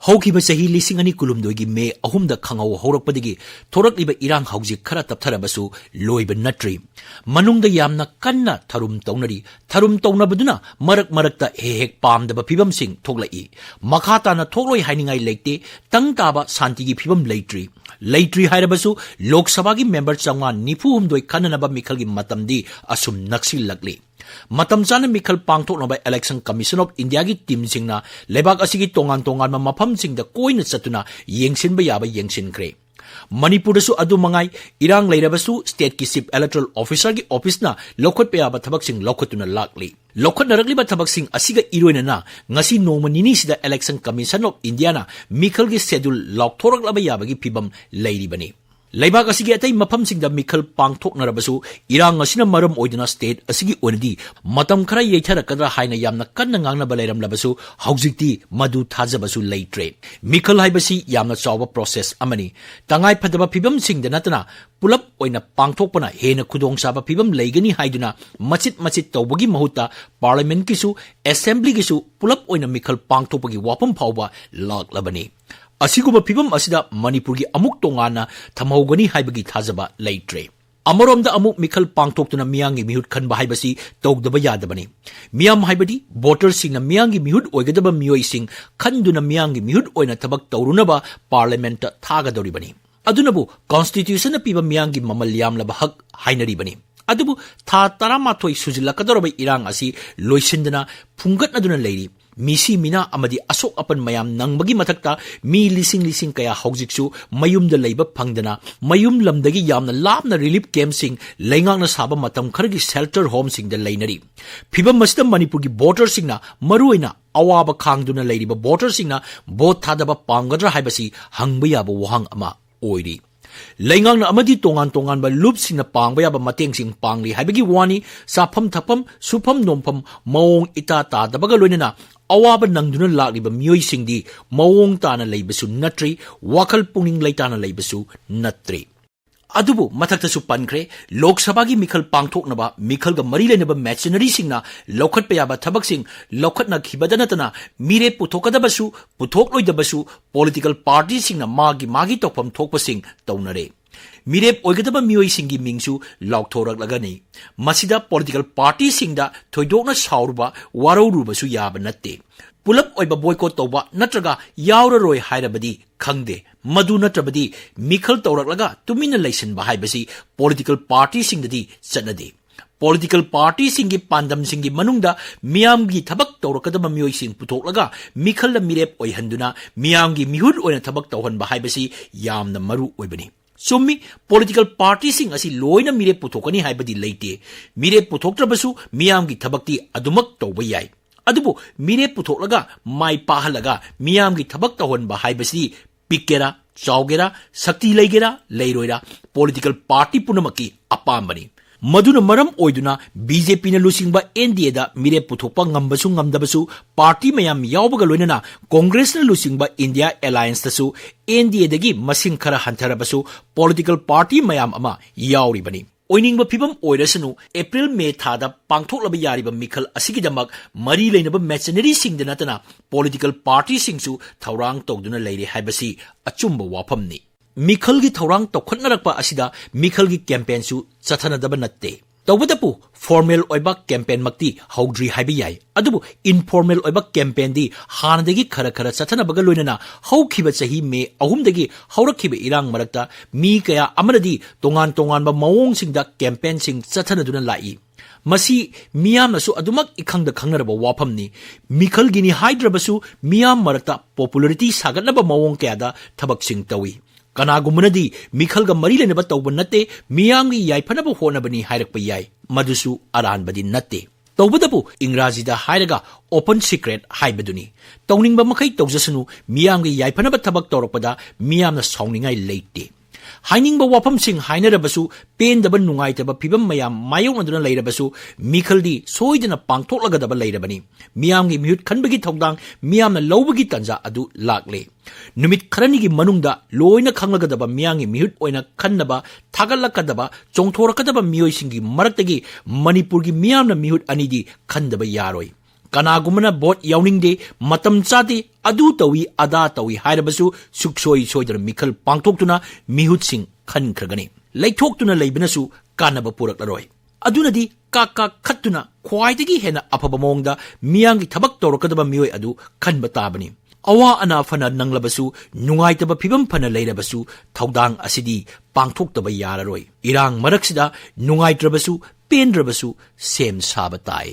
ꯍꯧꯈꯤꯕ ꯆꯍꯤ 2019ꯒꯤ ꯃꯦ 3ꯗ ꯈꯪꯍꯧ ꯍꯧꯔꯛꯄꯗꯒꯤ ꯊꯣꯔꯛꯂꯤꯕ ꯏꯔꯥꯡ ꯍꯧꯖꯤꯛ ꯈꯔ ꯇꯞꯊꯔꯕꯁꯨ ꯂꯣꯏꯕ ꯅꯠꯇ꯭ꯔꯤ ꯃꯅꯨꯡꯗ ꯌꯥꯝꯅ ꯀꯟꯅ ꯊꯔꯨꯝ ꯇꯧꯅꯔꯤ ꯊꯔꯨꯝ ꯇꯧꯅꯕꯗꯨꯅ ꯃꯔꯛꯇ ꯍꯦꯛ ꯄꯥꯝꯗꯕ ꯐꯤꯕꯝꯁꯤꯡ ꯊꯣꯛꯂꯛꯏ ꯃꯈꯥ ꯇꯥꯅ ꯊꯣꯛꯂꯣꯏ ꯍꯥꯏꯅꯤꯡꯉꯥꯏ ꯂꯩꯇꯦ ꯇꯪ ꯇꯥꯕ ꯁꯥꯟꯇꯤꯒꯤ ꯐꯤꯕꯝ ꯂꯩꯇ꯭ꯔꯤ ꯍꯥꯏꯔꯕꯁꯨ ꯂꯣꯛ ꯁꯚꯥꯒꯤ ꯃꯦꯝꯕꯔ 994 ꯈꯟꯅꯅꯕ ꯃꯤꯈꯜꯒꯤ ꯃꯇꯝꯗꯤ ꯑꯁꯨꯝ ꯅꯛꯁꯤꯜꯂꯛꯂꯤ ꯃꯇꯝ ꯆꯥꯅ ꯃꯤꯈꯜ ꯄꯥꯡꯊꯣꯛꯅꯕ ꯏꯂꯦꯛꯁꯟ ꯀꯃꯤꯁꯟ ꯑꯣꯐ ꯏꯟꯗꯤꯌꯥꯒꯤ ꯇꯤꯝꯁꯤꯡꯅ ꯂꯩꯕꯥꯛ ꯑꯁꯤꯒꯤ ꯇꯣꯉꯥꯟꯕ ꯃꯐꯝꯁꯤꯡꯗ ꯀꯣꯏꯅ ꯆꯠꯇꯨꯅ ꯌꯦꯡꯁꯤꯟꯕ ꯌꯥꯕ ꯌꯦꯡꯁꯤꯟꯈ꯭ꯔꯦ ꯃꯅꯤꯄꯨꯔꯗꯁꯨ ꯑꯗꯨꯃꯉꯥꯏ ꯏꯔꯥꯡ ꯂꯩꯔꯕꯁꯨ ꯁ꯭ꯇꯦꯠꯀꯤ ꯆꯤꯐ ꯏꯂꯦꯛꯇꯣꯔꯦꯜ ꯑꯣꯐꯤꯁꯔꯒꯤ ꯑꯣꯐꯤꯁꯅ ꯂꯧꯈꯠꯄ ꯌꯥꯕ ꯊꯕꯛꯁꯤꯡ ꯂꯧꯈꯠꯇꯨꯅ ꯂꯥꯛꯂꯤ ꯂꯧꯈꯠꯅꯔꯛꯂꯤꯕ ꯊꯕꯛꯁꯤꯡ ꯑꯁꯤꯒ ꯏꯔꯣꯏꯅꯅ ꯉꯁꯤ ꯅꯣꯡꯃ ꯅꯤꯅꯤꯁꯤꯗ ꯏꯂꯦꯛꯁꯟ ꯀꯃꯤꯁꯟ ꯑꯣꯐ ꯏꯟꯗꯤꯌꯥꯅ ꯃꯤꯈꯜꯒꯤ ꯁꯦꯗ꯭ꯌꯨꯜ ꯂꯥꯎꯊꯣꯔꯛꯂꯕ ꯌꯥꯕꯒꯤ ꯐꯤꯕꯝ ꯂꯩꯔꯤꯕꯅꯤ ꯂꯩꯕꯥꯛ ꯑꯁꯤꯒꯤ ꯑꯇꯩ ꯃꯐꯝꯁꯤꯡꯗ ꯃꯤꯈꯜ ꯄꯥꯡꯊꯣꯛꯅꯔꯕꯁꯨ ꯏꯔꯥꯡ ꯑꯁꯤꯅ ꯃꯔꯝ ꯑꯣꯏꯗꯨꯅ ꯁ꯭ꯇꯦꯠ ꯑꯁꯤꯒꯤ ꯑꯣꯏꯅꯗꯤ ꯃꯇꯝ ꯈꯔ ꯌꯩꯊꯔꯛꯀꯗ꯭ꯔꯥ ꯍꯥꯏꯅ ꯌꯥꯝꯅ ꯀꯟꯅ ꯉꯥꯡꯅꯕ ꯂꯩꯔꯝꯂꯕꯁꯨ ꯍꯧꯖꯤꯛꯇꯤ ꯃꯗꯨ ꯊꯥꯖꯕꯁꯨ ꯂꯩꯇ꯭ꯔꯦ ꯃꯤꯈꯜ ꯍꯥꯏꯕꯁꯤ ꯌꯥꯝꯅ ꯆꯥꯎꯕ ꯄ꯭ꯔꯣꯁꯦꯁ ꯑꯃꯅꯤ ꯇꯉꯥꯏꯐꯗꯕ ꯐꯤꯕꯝꯁꯤꯡꯗ ꯅꯠꯇꯅ ꯄꯨꯂꯞ ꯑꯣꯏꯅ ꯄꯥꯡꯊꯣꯛꯄꯅ ꯍꯦꯟꯅ ꯈꯨꯗꯣꯡꯆꯥꯕ ꯐꯤꯕꯝ ꯂꯩꯒꯅꯤ ꯍꯥꯏꯗꯨꯅ ꯃꯆꯤꯠ ꯇꯧꯕꯒꯤ ꯃꯍꯨꯠꯇ ꯄꯥꯔꯂꯤꯌꯥꯃꯦꯟꯠꯀꯤꯁꯨ ꯑꯦꯁꯦꯝꯕ꯭ꯂꯤꯒꯤꯁꯨ ꯄꯨꯂꯞ ꯑꯣꯏꯅ ꯃꯤꯈꯜ ꯄꯥꯡꯊꯣꯛꯄꯒꯤ ꯋꯥꯐꯝ ꯐꯥꯎꯕ ꯂꯥꯛꯂꯕꯅꯤ ꯑꯁꯤꯒꯨꯝꯕ ꯐꯤꯕꯝ ꯑꯁꯤꯗ ꯃꯅꯤꯄꯨꯔꯒꯤ ꯑꯃꯨꯛ ꯇꯣꯉꯥꯟꯅ ꯊꯝꯍꯧꯒꯅꯤ ꯍꯥꯏꯕꯒꯤ ꯊꯥꯖꯕ ꯂꯩꯇ꯭ꯔꯦ ꯑꯃꯔꯣꯝꯗ ꯑꯃꯨꯛ ꯃꯤꯈꯜ ꯄꯥꯡꯊꯣꯛꯇꯨꯅ ꯃꯤꯌꯥꯝꯒꯤ ꯃꯤꯍꯨꯠ ꯈꯟꯕ ꯍꯥꯏꯕꯁꯤ ꯇꯧꯗꯕ ꯌꯥꯗꯕꯅꯤ ꯃꯤꯌꯥꯝ ꯍꯥꯏꯕꯗꯤ ꯚꯣꯇꯔꯁꯤꯡꯅ ꯃꯤꯌꯥꯝꯒꯤ ꯃꯤꯍꯨꯠ ꯑꯣꯏꯒꯗꯕ ꯃꯤꯑꯣꯏꯁꯤꯡ ꯈꯟꯗꯨꯅ ꯃꯤꯌꯥꯝꯒꯤ ꯃꯤꯍꯨꯠ ꯑꯣꯏꯅ ꯊꯕꯛ ꯇꯧꯔꯨꯅꯕ ꯄꯥꯔꯂꯤꯌꯥꯃꯦꯟꯠꯇ ꯊꯥꯒꯗꯧꯔꯤꯕꯅꯤ ꯑꯗꯨꯅꯕꯨ ꯀꯟꯁꯇꯤꯇ꯭ꯌꯨꯁꯟꯅ ꯄꯤꯕ ꯃꯤꯌꯥꯝꯒꯤ ꯃꯃꯜ ꯌꯥꯝꯂꯕ ꯍꯛ ꯍꯥꯏꯅꯔꯤꯕꯅꯤ ꯑꯗꯨꯕꯨ ꯊꯥ 11 ꯁꯨꯖꯤꯜꯂꯛꯀꯗꯧꯔꯕ ꯏꯔꯥꯡ ꯑꯁꯤ ꯂꯣꯏꯁꯤꯟꯗꯅ ꯐꯨꯡꯒꯠꯅꯗꯨꯅ ꯂꯩꯔꯤ ꯃꯤꯁꯤ ꯃꯤꯅꯥ ꯑꯃꯗꯤ ꯑꯁꯣꯛ ꯑꯄꯟ ꯃꯌꯥꯝ ꯅꯪꯕꯒꯤ ꯃꯊꯛꯇ ꯃꯤ ꯂꯤꯁꯤꯡ ꯀꯌꯥ ꯍꯧꯖꯤꯛꯁꯨ ꯃꯌꯨꯝꯗ ꯂꯩꯕ ꯐꯪꯗꯅ ꯃꯌꯨꯝ ꯂꯝꯗꯒꯤ ꯌꯥꯝꯅ ꯂꯥꯞꯅ ꯔꯤꯂꯤꯐ ꯀꯦꯝꯞꯁꯤꯡ ꯂꯩꯉꯥꯛꯅ ꯁꯥꯕ ꯃꯇꯝ ꯈꯔꯒꯤ ꯁꯦꯜꯇꯔ ꯍꯣꯝꯁꯤꯡꯗ ꯂꯩꯅꯔꯤ ꯐꯤꯕꯝ ꯑꯁꯤꯗ ꯃꯅꯤꯄꯨꯔꯒꯤ ꯚꯣꯇꯔꯁꯤꯡꯅ ꯃꯔꯨꯑꯣꯏꯅ ꯑꯋꯥꯕ ꯈꯥꯡꯗꯨꯅ ꯂꯩꯔꯤꯕ ꯚꯣꯇꯔꯁꯤꯡꯅ ꯚꯣꯠ ꯊꯥꯗꯕ ꯄꯥꯝꯒꯗ꯭ꯔꯥ ꯍꯥꯏꯕꯁꯤ ꯍꯪꯕ ꯌꯥꯕ ꯋꯥꯍꯪ ꯑꯃ ꯑꯣꯏꯔꯤ ꯂꯩꯉꯥꯛꯅ ꯑꯃꯗꯤ ꯇꯣꯉꯥꯟꯕ ꯂꯨꯞꯁꯤꯡꯅ ꯄꯥꯡꯕ ꯌꯥꯕ ꯃꯇꯦꯡꯁꯤꯡ ꯄꯥꯡꯂꯤ ꯍꯥꯏꯕꯒꯤ ꯋꯥꯅꯤ ꯆꯥꯐꯝ ꯊꯛꯐꯝ ꯁꯨꯐꯝ ꯅꯣꯝꯐꯝ ꯃꯑꯣꯡ ꯏꯇꯥ ꯇꯥꯗꯕꯒ ꯂꯣꯏꯅꯅ ꯑꯋꯥꯕ ꯅꯪꯗꯨꯅ ꯂꯥꯛꯂꯤꯕ ꯃꯤꯑꯣꯏꯁꯤꯡꯗꯤ ꯃꯑꯣꯡ ꯇꯥꯅ ꯂꯩꯕꯁꯨ ꯅꯠꯇ꯭ꯔꯤ ꯋꯥꯈꯜ ꯄꯨꯛꯅꯤꯡ ꯂꯩꯇꯥꯅ ꯂꯩꯕꯁꯨ ꯅꯠꯇ꯭ꯔꯤ ꯑꯗꯨꯕꯨ ꯃꯊꯛꯇꯁꯨ ꯄꯟꯈ꯭ꯔꯦ ꯂꯣꯛ ꯁꯚꯥꯒꯤ ꯃꯤꯈꯜ ꯄꯥꯡꯊꯣꯛꯅꯕ ꯃꯤꯈꯜꯒ ꯃꯔꯤ ꯂꯩꯅꯕ ꯃꯦꯆꯤꯅꯔꯤꯁꯤꯡꯅ ꯂꯧꯈꯠꯄ ꯌꯥꯕ ꯊꯕꯛꯁꯤꯡ ꯂꯧꯈꯠꯅꯈꯤꯕꯗ ꯅꯠꯇꯅ ꯃꯤꯔꯦꯞ ꯄꯨꯊꯣꯛꯀꯗꯕꯁꯨ ꯄꯨꯊꯣꯛꯂꯣꯏꯗꯕꯁꯨ ꯄꯣꯂꯤꯇꯤꯀꯦꯜ ꯄꯥꯔꯇꯤꯁꯤꯡꯅ ꯃꯥꯒꯤ ꯇꯧꯐꯝ ꯊꯣꯛꯄꯁꯤꯡ ꯇꯧꯅꯔꯦ ꯃꯤꯔꯦꯞ ꯑꯣꯏꯒꯗꯕ ꯃꯤꯑꯣꯏꯁꯤꯡꯒꯤ ꯃꯤꯡꯁꯨ ꯂꯥꯎꯊꯣꯔꯛꯂꯒꯅꯤ ꯃꯁꯤꯗ ꯄꯣꯂꯤꯇꯤꯀꯦꯜ ꯄꯥꯔꯇꯤꯁꯤꯡꯗ ꯊꯣꯏꯗꯣꯛꯅ ꯁꯥꯎꯔꯨꯕ ꯋꯥꯔꯧꯔꯨꯕꯁꯨ ꯌꯥꯕ ꯅꯠꯇꯦ ꯄꯨꯂꯞ ꯑꯣꯏꯕ ꯕꯣꯏꯀꯣꯠ ꯇꯧꯕ ꯅꯠꯇ꯭ꯔꯒ ꯌꯥꯎꯔꯔꯣꯏ ꯍꯥꯏꯔꯕꯗꯤ ꯈꯪꯗꯦ ꯃꯗꯨ ꯅꯠꯇ꯭ꯔꯕꯗꯤ ꯃꯤꯈꯜ ꯇꯧꯔꯛꯂꯒ ꯇꯨꯃꯤꯟꯅ ꯂꯩꯁꯤꯟꯕ ꯍꯥꯏꯕꯁꯤ ꯄꯣꯂꯤꯇꯤꯀꯦꯜ ꯄꯥꯔꯇꯤꯁꯤꯡꯗꯗꯤ ꯆꯠꯅꯗꯦ ꯄꯣꯂꯤꯇꯤꯀꯦꯜ ꯄꯥꯔꯇꯤꯁꯤꯡꯒꯤ ꯄꯥꯟꯗꯝꯁꯤꯡꯒꯤ ꯃꯅꯨꯡꯗ ꯃꯤꯌꯥꯝꯒꯤ ꯊꯕꯛ ꯇꯧꯔꯛꯀꯗꯕ ꯃꯤꯑꯣꯏꯁꯤꯡ ꯄꯨꯊꯣꯛꯂꯒ ꯃꯤꯈꯜꯗ ꯃꯤꯔꯦꯞ ꯑꯣꯏꯍꯟꯗꯨꯅ ꯃꯤꯌꯥꯝꯒꯤ ꯃꯤꯍꯨꯠ ꯑꯣꯏꯅ ꯊꯕꯛ ꯇꯧꯍꯟꯕ ꯍꯥꯏꯕꯁꯤ ꯌꯥꯝꯅ ꯃꯔꯨ ꯑꯣꯏꯕꯅꯤ ꯆꯨꯝꯃꯤ ꯄꯣꯂꯤꯇꯤꯀꯦꯜ ꯄꯥꯔꯇꯤꯁꯤꯡ ꯑꯁꯤ ꯂꯣꯏꯅ ꯃꯤꯔꯦꯞ ꯄꯨꯊꯣꯛꯀꯅꯤ ꯍꯥꯏꯕꯗꯤ ꯂꯩꯇꯦ ꯃꯤꯔꯦꯞ ꯄꯨꯊꯣꯛꯇ꯭ꯔꯕꯁꯨ ꯃꯤꯌꯥꯝꯒꯤ ꯊꯕꯛꯇꯤ ꯑꯗꯨꯃꯛ ꯇꯧꯕ ꯌꯥꯏ ꯑꯗꯨꯕꯨ ꯃꯤꯔꯦꯞ ꯄꯨꯊꯣꯛꯂꯒ ꯃꯥꯏ ꯄꯥꯛꯍꯜꯂꯒ ꯃꯤꯌꯥꯝꯒꯤ ꯊꯕꯛ ꯇꯧꯍꯟꯕ ꯍꯥꯏꯕꯁꯤ ꯄꯤꯛꯀꯦꯔꯥ ꯆꯥꯎꯒꯦꯔꯥ ꯁꯛꯇꯤ ꯂꯩꯒꯦꯔꯥ ꯂꯩꯔꯣꯏꯔꯥ ꯄꯣꯂꯤꯇꯤꯀꯦꯜ ꯄꯥꯔꯇꯤ ꯄꯨꯝꯅꯃꯛꯀꯤ ꯑꯄꯥꯝꯕꯅꯤ ꯃꯗꯨꯅ ꯃꯔꯝ ꯑꯣꯏꯗꯨꯅ ꯕꯤꯖꯦꯄꯤꯅ ꯂꯨꯆꯤꯡꯕ ꯑꯦꯟꯗꯤꯑꯦꯗ ꯃꯤꯔꯦꯞ ꯄꯨꯊꯣꯛꯄ ꯉꯝꯕꯁꯨ ꯉꯝꯗꯕꯁꯨ ꯄꯥꯔꯇꯤ ꯃꯌꯥꯝ ꯌꯥꯎꯕꯒ ꯂꯣꯏꯅꯅ ꯀꯣꯡꯒ꯭ꯔꯦꯁꯅ ꯂꯨꯆꯤꯡꯕ ꯏꯟꯗꯤꯌꯥ ꯑꯦꯂꯥꯏꯟꯁꯇꯁꯨ ꯑꯦꯟꯗꯤꯑꯦꯗꯒꯤ ꯃꯁꯤꯡ ꯈꯔ ꯍꯟꯊꯔꯕꯁꯨ ꯄꯣꯂꯤꯇꯤꯀꯦꯜ ꯄꯥꯔꯇꯤ ꯃꯌꯥꯝ ꯑꯃ ꯌꯥꯎꯔꯤꯕꯅꯤ ꯑꯣꯏꯅꯤꯡꯕ ꯐꯤꯕꯝ ꯑꯣꯏꯔꯁꯅꯨ ꯑꯦꯄ꯭ꯔꯤꯜ ꯃꯦ ꯊꯥꯗ ꯄꯥꯡꯊꯣꯛꯂꯕ ꯌꯥꯔꯤꯕ ꯃꯤꯈꯜ ꯑꯁꯤꯒꯤꯗꯃꯛ ꯃꯔꯤ ꯂꯩꯅꯕ ꯃꯦꯆꯤꯅꯔꯤꯁꯤꯡꯗ ꯅꯠꯇꯅ ꯄꯣꯂꯤꯇꯤꯀꯦꯜ ꯄꯥꯔꯇꯤꯁꯤꯡꯁꯨ ꯊꯧꯔꯥꯡ ꯇꯧꯗꯨꯅ ꯂꯩꯔꯦ ꯍꯥꯏꯕꯁꯤ ꯑꯆꯨꯝꯕ ꯋꯥꯐꯝꯅꯤ ꯃꯤꯈꯜꯒꯤ ꯊꯧꯔꯥꯡ ꯇꯧꯈꯠꯅꯔꯛꯄ ꯑꯁꯤꯗ ꯃꯤꯈꯜꯒꯤ ꯀꯦꯝꯄꯦꯟꯁꯨ ꯆꯠꯊꯅꯗꯕ ꯅꯠꯇꯦ ꯇꯧꯕꯇꯕꯨ ꯐꯣꯔꯃꯦꯜ ꯑꯣꯏꯕ ꯀꯦꯝꯄꯦꯟꯃꯛꯇꯤ ꯍꯧꯗ꯭ꯔꯤ ꯍꯥꯏꯕ ꯌꯥꯏ ꯑꯗꯨꯕꯨ ꯏꯟꯐꯣꯔꯃꯦꯜ ꯑꯣꯏꯕ ꯀꯦꯝꯄꯦꯟꯗꯤ ꯍꯥꯟꯅꯗꯒꯤ ꯈꯔ ꯆꯠꯊꯅꯕꯒ ꯂꯣꯏꯅꯅ ꯍꯧꯈꯤꯕ ꯆꯍꯤ ꯃꯦ 3 ꯍꯧꯔꯛꯈꯤꯕ ꯏꯔꯥꯡ ꯃꯔꯛꯇ ꯃꯤ ꯀꯌా ꯑꯃꯅꯗꯤ ꯇꯣꯉꯥꯟꯕ ꯃꯑꯣꯡꯁꯤꯡꯗ ꯀꯦꯝꯄꯦꯟꯁꯤꯡ ꯆꯠꯊꯅꯗꯨꯅ ꯂꯥꯛꯏ ꯃꯁꯤ ꯃꯤꯌꯥꯝꯅꯁꯨ ꯑꯗꯨꯃꯛ ꯏꯈꯪꯗ ꯈꯪꯅꯔꯕ ꯋꯥꯐꯝꯅꯤ ꯃꯤꯈꯜꯒꯤꯅꯤ ꯍꯥꯏꯗ꯭ꯔꯕꯁꯨ ꯃꯤꯌꯥꯝ ꯃꯔꯛꯇ ꯄꯣꯄꯨꯂꯔꯤꯇꯤ ꯁꯥꯒꯠꯅꯕ ꯃꯑꯣꯡ ꯀꯌꯥꯗ ꯊꯕꯛꯁꯤꯡ ꯇꯧꯏ ꯀꯅꯥꯒꯨꯝꯕꯅꯗꯤ ꯃꯤꯈꯜꯒ ꯃꯔꯤ ꯂꯩꯅꯕ ꯇꯧꯕ ꯅꯠꯇꯦ ꯃꯤꯌꯥꯝꯒꯤ ꯌꯥꯏꯐꯅꯕ ꯍꯣꯠꯅꯕꯅꯤ ꯍꯥꯏꯔꯛꯄ ꯌꯥꯏ ꯃꯗꯨꯁꯨ ꯑꯔꯥꯟꯕꯗꯤ ꯅꯠꯇꯦ ꯇꯧꯕꯇꯕꯨ ꯏꯪꯒ꯭ꯔꯥꯖꯤꯗ ꯍꯥꯏꯔꯒ ꯑꯣꯄꯟ ꯁꯤꯀ꯭ꯔꯦꯠ ꯍꯥꯏꯕꯗꯨꯅꯤ ꯇꯧꯅꯤꯡꯕ ꯃꯈꯩ ꯇꯧꯖꯁꯅꯨ ꯃꯤꯌꯥꯝꯒꯤ ꯌꯥꯏꯐꯅꯕ ꯊꯕꯛ ꯇꯧꯔꯛꯄꯗ ꯃꯤꯌꯥꯝꯅ ꯁꯥꯎꯅꯤꯡꯉꯥꯏ ꯂꯩꯇꯦ ꯍꯥꯏꯅꯤꯡꯕ ꯋꯥꯐꯝꯁꯤꯡ ꯍꯥꯏꯅꯔꯕꯁꯨ ꯄꯦꯟꯗꯕ ꯅꯨꯡꯉꯥꯏꯇꯕ ꯐꯤꯕꯝ ꯃꯌꯥꯝ ꯃꯥꯌꯣꯛꯅꯗꯨꯅ ꯂꯩꯔꯕꯁꯨ ꯃꯤꯈꯜꯗꯤ ꯁꯣꯏꯗꯅ ꯄꯥꯡꯊꯣꯛꯂꯒꯗꯕ ꯂꯩꯔꯕꯅꯤ ꯃꯤꯌꯥꯝꯒꯤ ꯃꯤꯍꯨꯠ ꯈꯟꯕꯒꯤ ꯊꯧꯗꯥꯡ ꯃꯤꯌꯥꯝꯅ ꯂꯧꯕꯒꯤ ꯇꯥꯟꯖꯥ ꯑꯗꯨ ꯂꯥꯛꯂꯦ ꯅꯨꯃꯤꯠ ꯈꯔꯅꯤꯒꯤ ꯃꯅꯨꯡꯗ ꯂꯣꯏꯅ ꯈꯪꯂꯒꯗꯕ ꯃꯤꯌꯥꯝꯒꯤ ꯃꯤꯍꯨꯠ ꯑꯣꯏꯅ ꯈꯟꯅꯕ ꯊꯥꯒꯠꯂꯛꯀꯗꯕ ꯆꯣꯡꯊꯣꯔꯛꯀꯗꯕ ꯃꯤꯑꯣꯏꯁꯤꯡꯒꯤ ꯃꯔꯛꯇꯒꯤ ꯃꯅꯤꯄꯨꯔꯒꯤ ꯃꯤꯌꯥꯝꯅ ꯃꯤꯍꯨꯠ ꯑꯅꯤꯗꯤ ꯈꯟꯗꯕ ꯌꯥꯔꯣꯏ ꯀꯅꯥꯒꯨꯝꯕꯅ ꯚꯣꯠ ꯌꯥꯎꯅꯤꯡꯗꯦ ꯃꯇꯝ ꯆꯥꯗꯦ adu tawi ada tawi hairabasu suksoi soidar mikhal pangthoktuna mihutsing khankragani leithoktuna leibinasu kanaba puraklaroi adunadi kaka khattuna khwaidagi hena afaba mongda miyangi thabak torokadaba mioi adu khanba tabani awa ana fana nanglabasu nungaitaba phibam fana leirabasu thaudang asidi pangthoktaba yararoi irang maraksida nungaitrabasu pendrabasu sem sabatai